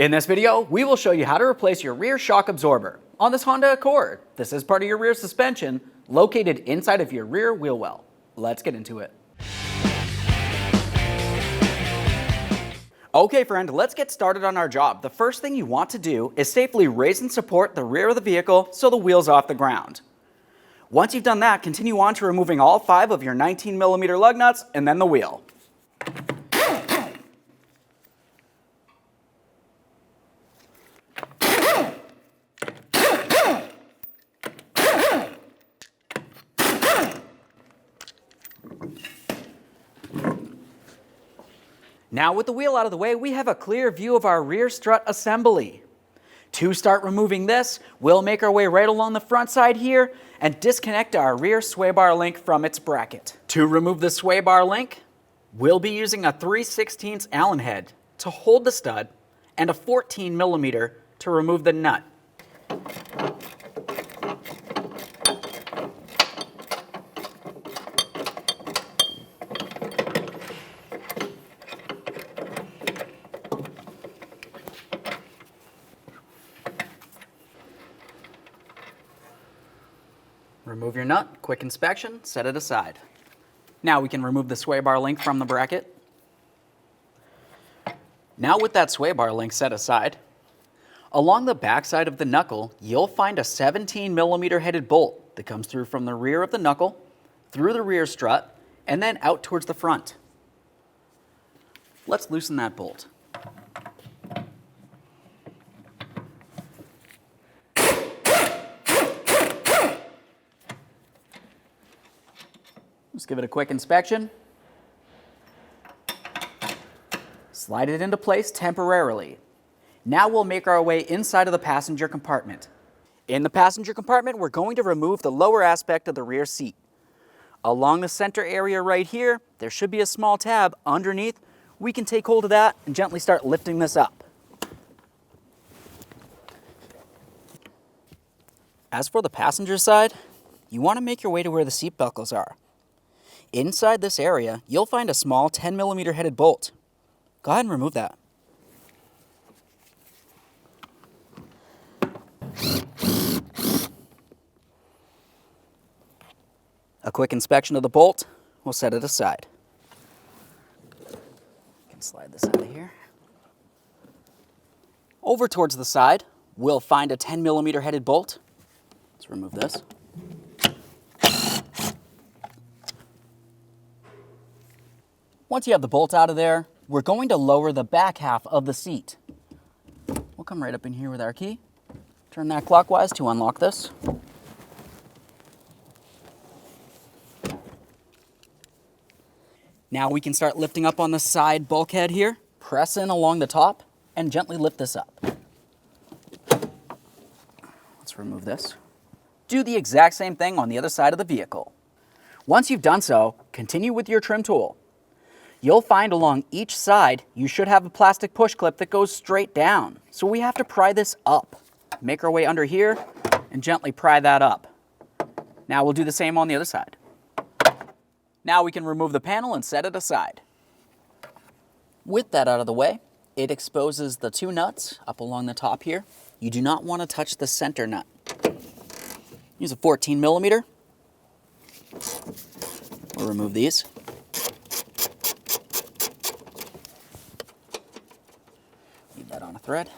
In this video, we will show you how to replace your rear shock absorber on this Honda Accord. This is part of your rear suspension located inside of your rear wheel well. Let's get into it. Okay friend, let's get started on our job. The first thing you want to do is safely raise and support the rear of the vehicle so the wheel's off the ground. Once you've done that, continue on to removing all 5 of your 19mm lug nuts and then the wheel. Now with the wheel out of the way, we have a clear view of our rear strut assembly. To start removing this, we'll make our way right along the front side here and disconnect our rear sway bar link from its bracket. To remove the sway bar link, we'll be using a 3/16 Allen head to hold the stud and a 14mm to remove the nut. Remove your nut, quick inspection, set it aside. Now we can remove the sway bar link from the bracket. Now with that sway bar link set aside, along the back side of the knuckle, you'll find a 17mm headed bolt that comes through from the rear of the knuckle, through the rear strut, and then out towards the front. Let's loosen that bolt. Let's give it a quick inspection. Slide it into place temporarily. Now we'll make our way inside of the passenger compartment. In the passenger compartment, we're going to remove the lower aspect of the rear seat. Along the center area right here, there should be a small tab underneath. We can take hold of that and gently start lifting this up. As for the passenger side, you want to make your way to where the seat buckles are. Inside this area, you'll find a small 10mm headed bolt. Go ahead and remove that. A quick inspection of the bolt will set it aside. I can slide this out of here. Over towards the side, we'll find a 10mm headed bolt. Let's remove this. Once you have the bolt out of there, we're going to lower the back half of the seat. We'll come right up in here with our key. Turn that clockwise to unlock this. Now we can start lifting up on the side bulkhead here. Press in along the top and gently lift this up. Let's remove this. Do the exact same thing on the other side of the vehicle. Once you've done so, continue with your trim tool. You'll find along each side, you should have a plastic push clip that goes straight down. So we have to pry this up. Make our way under here and gently pry that up. Now we'll do the same on the other side. Now we can remove the panel and set it aside. With that out of the way, it exposes the 2 nuts up along the top here. You do not want to touch the center nut. Use a 14mm. We'll remove these. Leave that on a thread.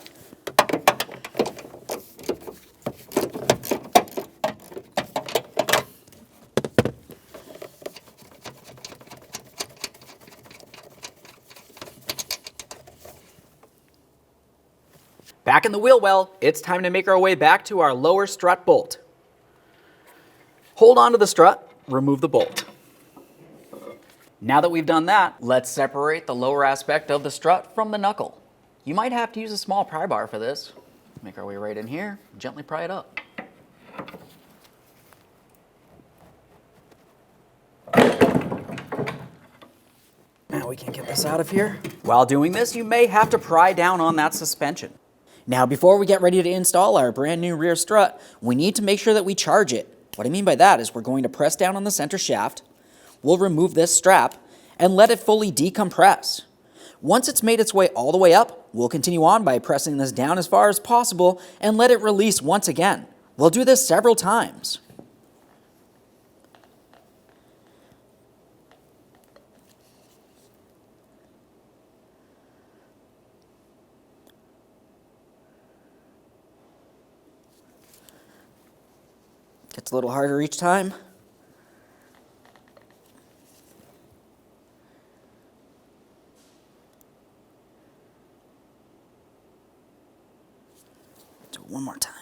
Back in the wheel well, it's time to make our way back to our lower strut bolt. Hold on to the strut, remove the bolt. Now that we've done that, let's separate the lower aspect of the strut from the knuckle. You might have to use a small pry bar for this. Make our way right in here, gently pry it up. Now we can get this out of here. While doing this, you may have to pry down on that suspension. Now, before we get ready to install our brand new rear strut, we need to make sure that we charge it. What I mean by that is we're going to press down on the center shaft, we'll remove this strap, and let it fully decompress. Once it's made its way all the way up, We'll continue on by pressing this down as far as possible and let it release once again. We'll do this several times. Gets a little harder each time. Do it one more time.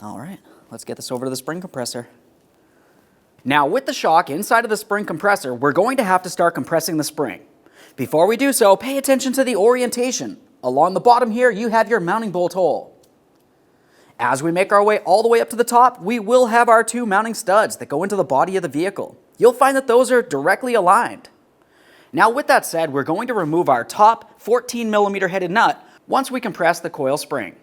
All right, let's get this over to the spring compressor. Now with the shock inside of the spring compressor, we're going to have to start compressing the spring. Before we do so, pay attention to the orientation. Along the bottom here, you have your mounting bolt hole. As we make our way all the way up to the top, we will have our two mounting studs that go into the body of the vehicle. You'll find that those are directly aligned. Now with that said, we're going to remove our top 14mm headed nut once we compress the coil spring.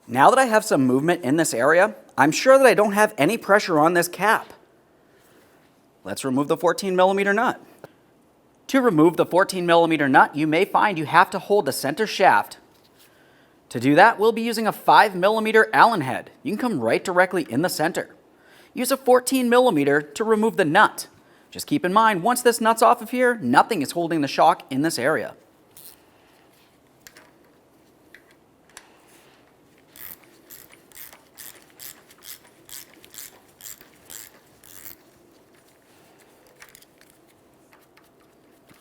Now that I have some movement in this area, I'm sure that I don't have any pressure on this cap. Let's remove the 14mm nut. To remove the 14mm nut, you may find you have to hold the center shaft. To do that, we'll be using a 5mm Allen head. You can come right directly in the center. Use a 14mm to remove the nut. Just keep in mind, once this nut's off of here, nothing is holding the shock in this area.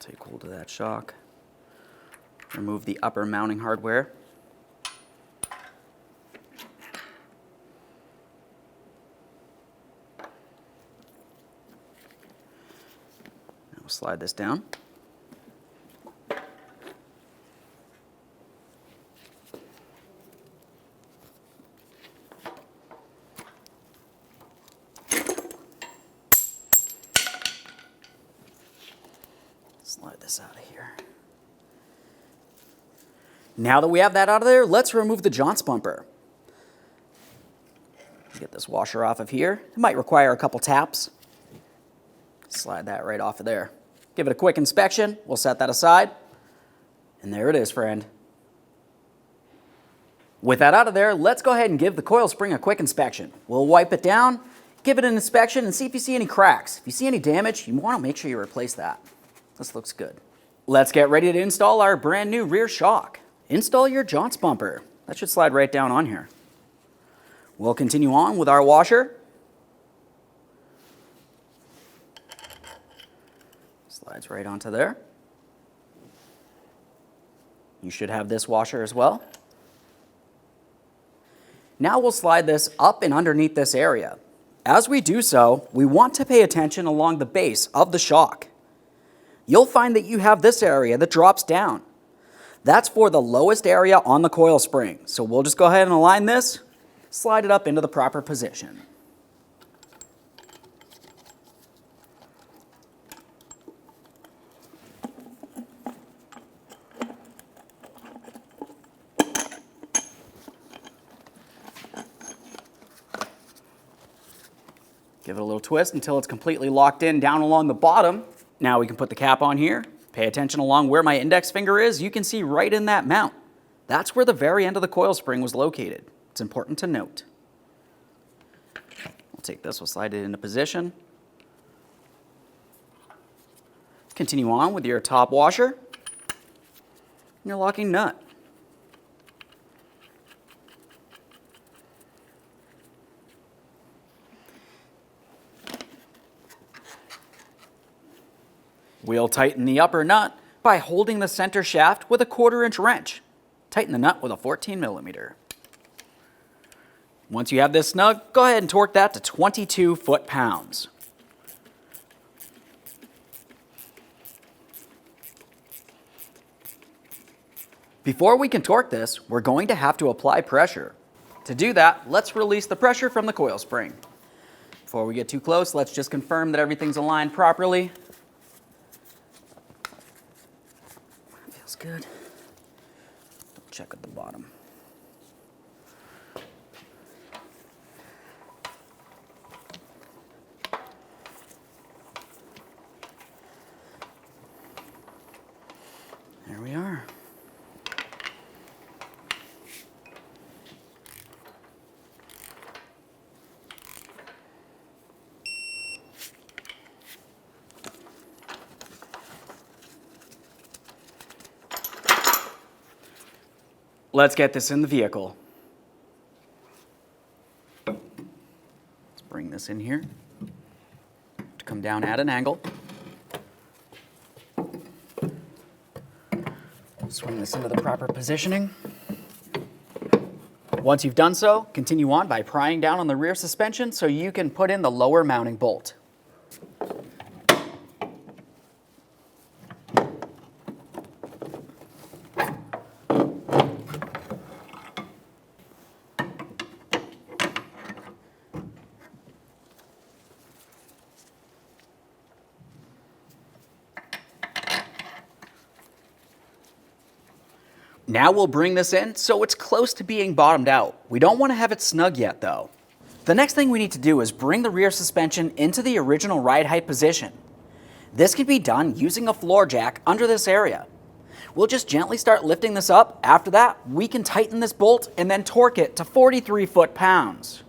Take hold of that shock. Remove the upper mounting hardware. Now we'll slide this down. Slide this out of here. Now that we have that out of there, let's remove the jounce bumper. Get this washer off of here. It might require a couple taps. Slide that right off of there. Give it a quick inspection. We'll set that aside. And there it is, friend. With that out of there, let's go ahead and give the coil spring a quick inspection. We'll wipe it down, give it an inspection, and see if you see any cracks. If you see any damage, you want to make sure you replace that. This looks good. Let's get ready to install our brand new rear shock. Install your jounce bumper. That should slide right down on here. We'll continue on with our washer. Slides right onto there. You should have this washer as well. Now we'll slide this up and underneath this area. As we do so, we want to pay attention along the base of the shock. You'll find that you have this area that drops down. That's for the lowest area on the coil spring. So we'll just go ahead and align this, slide it up into the proper position. Give it a little twist until it's completely locked in down along the bottom. Now we can put the cap on here. Pay attention along where my index finger is. You can see right in that mount. That's where the very end of the coil spring was located. It's important to note. We'll take this, we'll slide it into position. Continue on with your top washer and your locking nut. We'll tighten the upper nut by holding the center shaft with a 1/4-inch wrench. Tighten the nut with a 14mm. Once you have this snug, go ahead and torque that to 22 foot-pounds. Before we can torque this, we're going to have to apply pressure. To do that, let's release the pressure from the coil spring. Before we get too close, let's just confirm that everything's aligned properly. Feels good. Check at the bottom. There we are. Let's get this in the vehicle. Let's bring this in here to come down at an angle. Swing this into the proper positioning. Once you've done so, continue on by prying down on the rear suspension so you can put in the lower mounting bolt. Now we'll bring this in so it's close to being bottomed out. We don't want to have it snug yet though. The next thing we need to do is bring the rear suspension into the original ride height position. This can be done using a floor jack under this area. We'll just gently start lifting this up. After that, we can tighten this bolt and then torque it to 43 foot-pounds.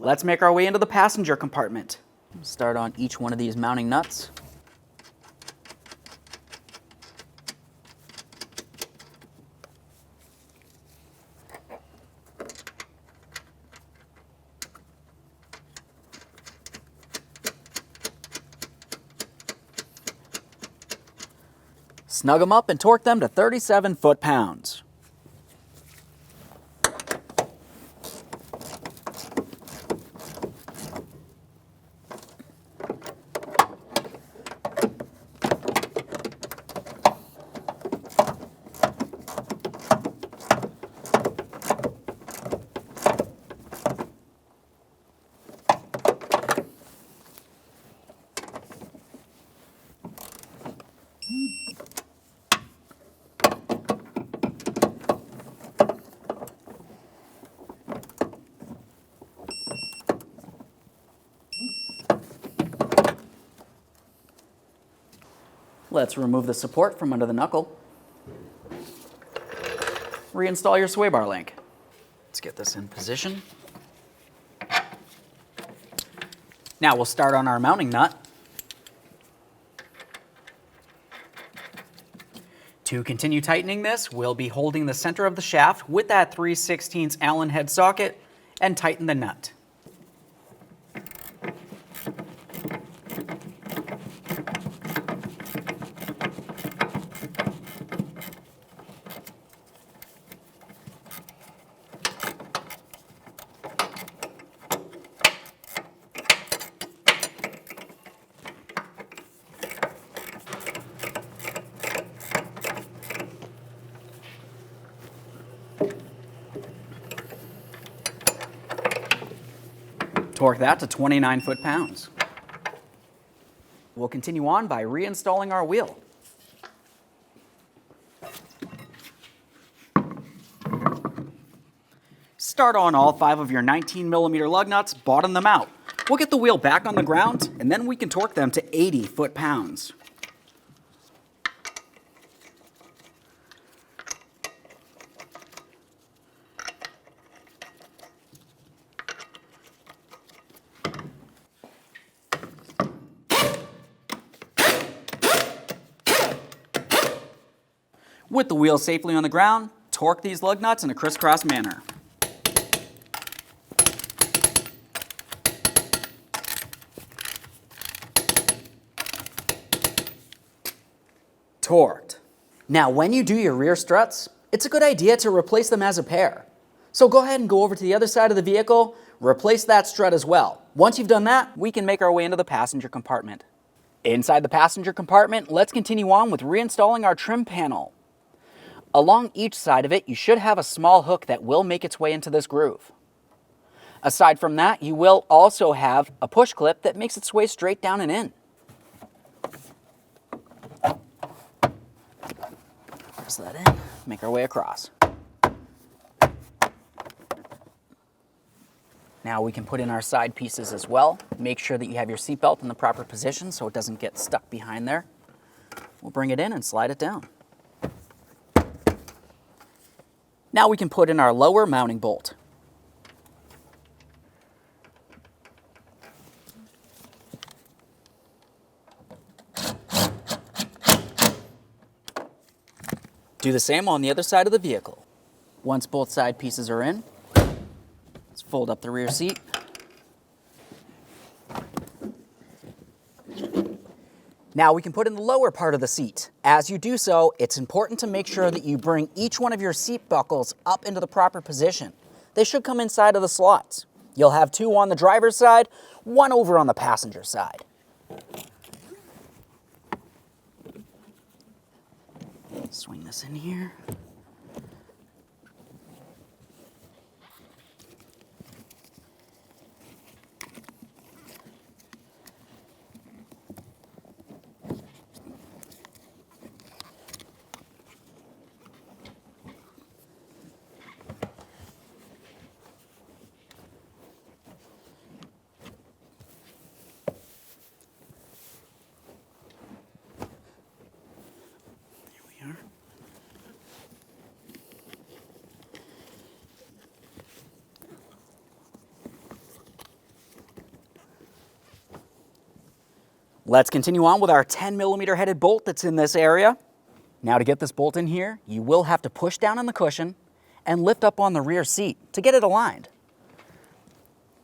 Let's make our way into the passenger compartment. Start on each one of these mounting nuts. Snug them up and torque them to 37 foot-pounds. Let's remove the support from under the knuckle. Reinstall your sway bar link. Let's get this in position. Now we'll start on our mounting nut. To continue tightening this, we'll be holding the center of the shaft with that 3/16 Allen head socket and tighten the nut. Torque that to 29 foot-pounds. We'll continue on by reinstalling our wheel. Start on all 5 of your 19mm lug nuts, bottom them out. We'll get the wheel back on the ground, and then we can torque them to 80 foot-pounds. With the wheel safely on the ground, torque these lug nuts in a crisscross manner. torqued. Now, when you do your rear struts, it's a good idea to replace them as a pair. So go ahead and go over to the other side of the vehicle, replace that strut as well. Once you've done that, we can make our way into the passenger compartment. Inside the passenger compartment, let's continue on with reinstalling our trim panel. Along each side of it, you should have a small hook that will make its way into this groove. Aside from that, you will also have a push clip that makes its way straight down and in. Press that in, make our way across. Now we can put in our side pieces as well. Make sure that you have your seatbelt in the proper position so it doesn't get stuck behind there. We'll bring it in and slide it down. Now we can put in our lower mounting bolt. Do the same on the other side of the vehicle. Once both side pieces are in, let's fold up the rear seat. Now we can put in the lower part of the seat. As you do so, it's important to make sure that you bring each one of your seat buckles up into the proper position. They should come inside of the slots. You'll have two on the driver's side, one over on the passenger side. Swing this in here. Let's continue on with our 10mm headed bolt that's in this area. Now to get this bolt in here, you will have to push down on the cushion and lift up on the rear seat to get it aligned.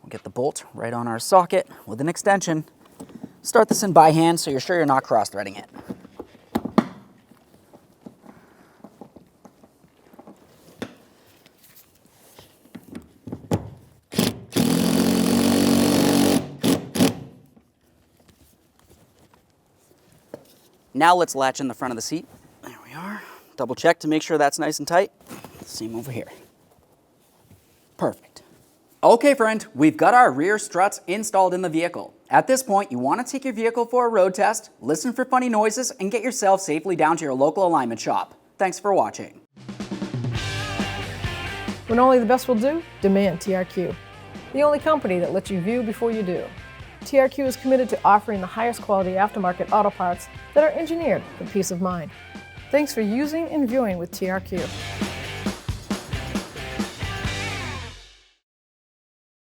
We'll get the bolt right on our socket with an extension. Start this in by hand so you're sure you're not cross-threading it. Now let's latch in the front of the seat. There we are. Double check to make sure that's nice and tight. Same over here. Perfect. Okay, friend, we've got our rear struts installed in the vehicle. At this point, you want to take your vehicle for a road test, listen for funny noises, and get yourself safely down to your local alignment shop. Thanks for watching. When only the best will do, demand TRQ. The only company that lets you view before you do. TRQ is committed to offering the highest quality aftermarket auto parts that are engineered for peace of mind. Thanks for using and viewing with TRQ.